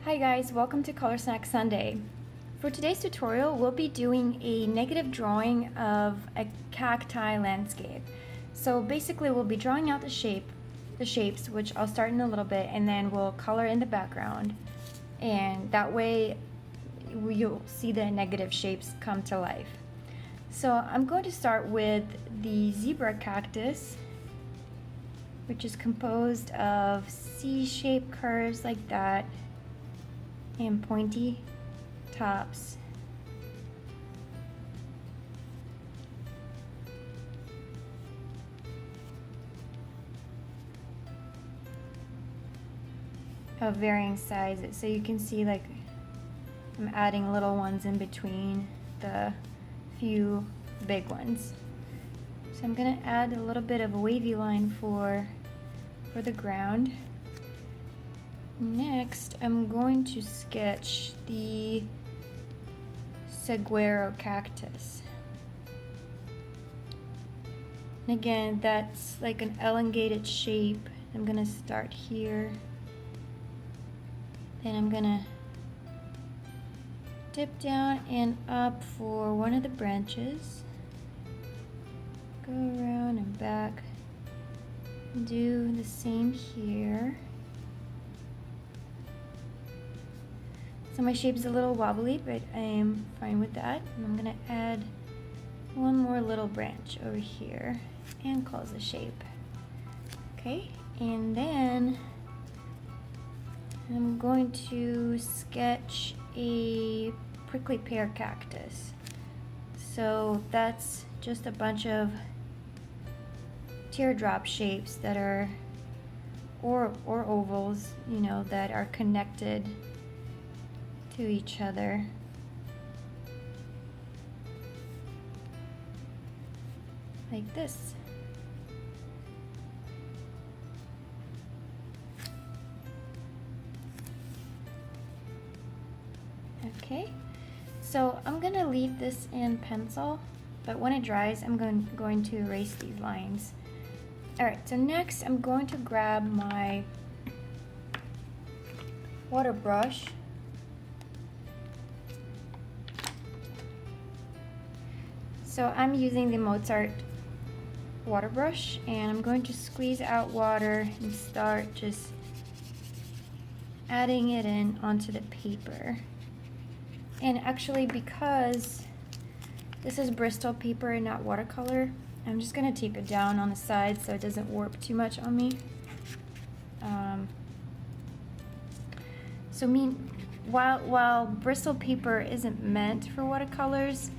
Hi guys, welcome to Color Snack Sunday. For today's tutorial, we'll be doing a negative drawing of a cacti landscape. So basically we'll be drawing out the shapes, which I'll start in a little bit, and then we'll color in the background. And that way you'll see the negative shapes come to life. So I'm going to start with the zebra cactus, which is composed of C-shaped curves like that and pointy tops. Of varying sizes, so you can see like I'm adding little ones in between the few big ones. So I'm gonna add a little bit of a wavy line for the ground. Next, I'm going to sketch the saguaro cactus. And again, that's like an elongated shape. I'm gonna start here. Then I'm gonna dip down and up for one of the branches. Go around and back. Do the same here. So my shape is a little wobbly, but I am fine with that. And I'm gonna add one more little branch over here and close the shape. Okay, and then I'm going to sketch a prickly pear cactus. So that's just a bunch of teardrop shapes that are, or ovals, you know, that are connected to each other. Like this. Okay, so I'm gonna leave this in pencil, but when it dries, I'm going to erase these lines. All right, so next I'm going to grab my water brush. So I'm using the Mozart water brush, and I'm going to squeeze out water and start just adding it in onto the paper. And actually, because this is Bristol paper and not watercolor, I'm just gonna tape it down on the side so it doesn't warp too much on me. While Bristol paper isn't meant for watercolors,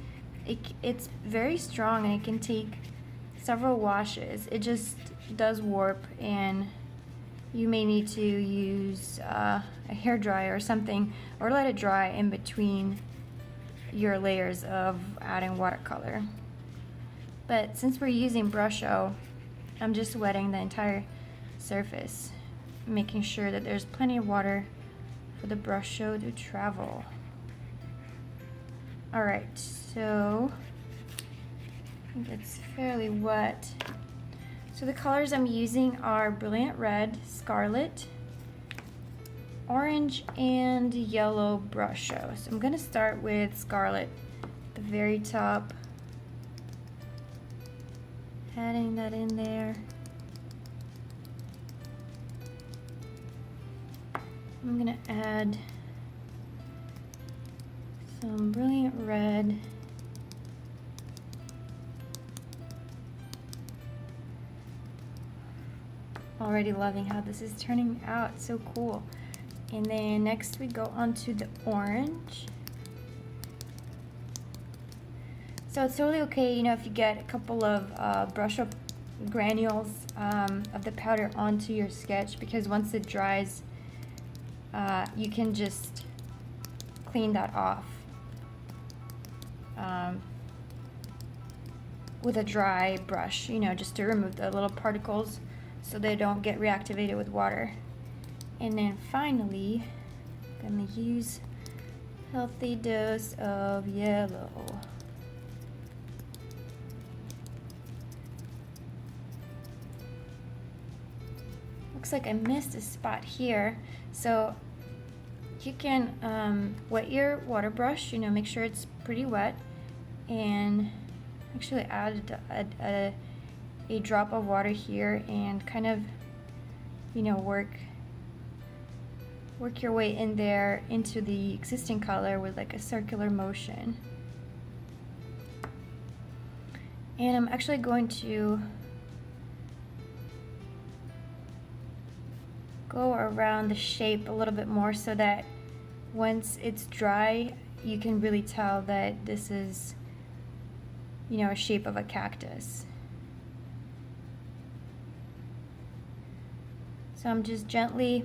it's very strong and it can take several washes. It just does warp, and you may need to use a hair dryer or something, or let it dry in between your layers of adding watercolor. But since we're using Brusho, I'm just wetting the entire surface, making sure that there's plenty of water for the Brusho to travel. Alright, so I think it's fairly wet. So the colors I'm using are Brilliant Red, Scarlet, Orange, and Yellow Brusho. So I'm going to start with Scarlet at the very top, adding that in there. I'm going to add some Brilliant Red. Already loving how this is turning out, so cool. And then next we go on to the orange. So it's totally okay, you know, if you get a couple of Brusho granules of the powder onto your sketch, because once it dries, you can just clean that off with a dry brush, you know, just to remove the little particles so they don't get reactivated with water. And then finally, I'm gonna use a healthy dose of yellow. Looks like I missed a spot here, so you can wet your water brush, make sure it's pretty wet, and actually add a drop of water here and kind of, work your way in there into the existing color with like a circular motion. And I'm actually going to go around the shape a little bit more so that once it's dry, you can really tell that this is, a shape of a cactus. So I'm just gently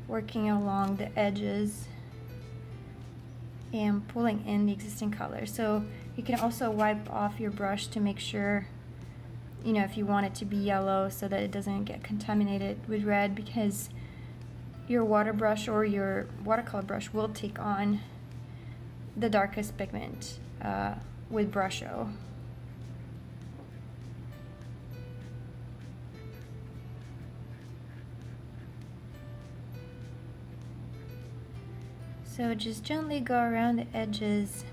working along the edges and pulling in the existing color. So you can also wipe off your brush to make sure, if you want it to be yellow so that it doesn't get contaminated with red, because your water brush or your watercolor brush will take on the darkest pigment with Brusho. So just gently go around the edges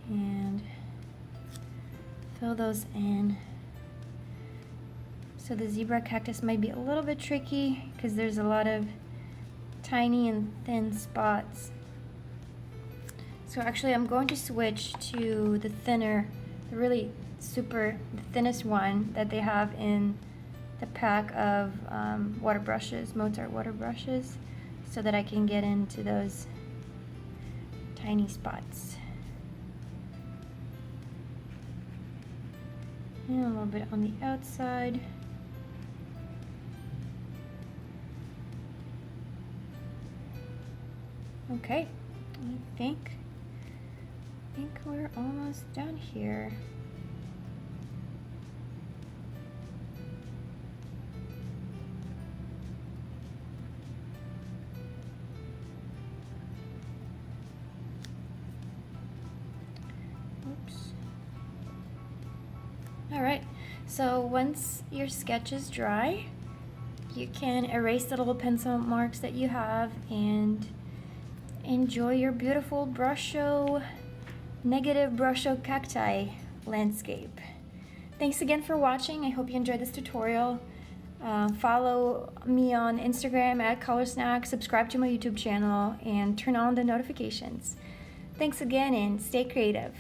and fill those in. So the zebra cactus might be a little bit tricky because there's a lot of tiny and thin spots. So actually I'm going to switch to the thinner, the thinnest one that they have in the pack of water brushes, Mozart water brushes, so that I can get into those tiny spots. And a little bit on the outside. Okay, I think we're almost done here. Oops. All right, so once your sketch is dry, you can erase the little pencil marks that you have and enjoy your beautiful negative Brusho cacti landscape. Thanks again for watching. I hope you enjoyed this tutorial. Follow me on Instagram at ColorSnack, subscribe to my YouTube channel, and turn on the notifications. Thanks again and stay creative.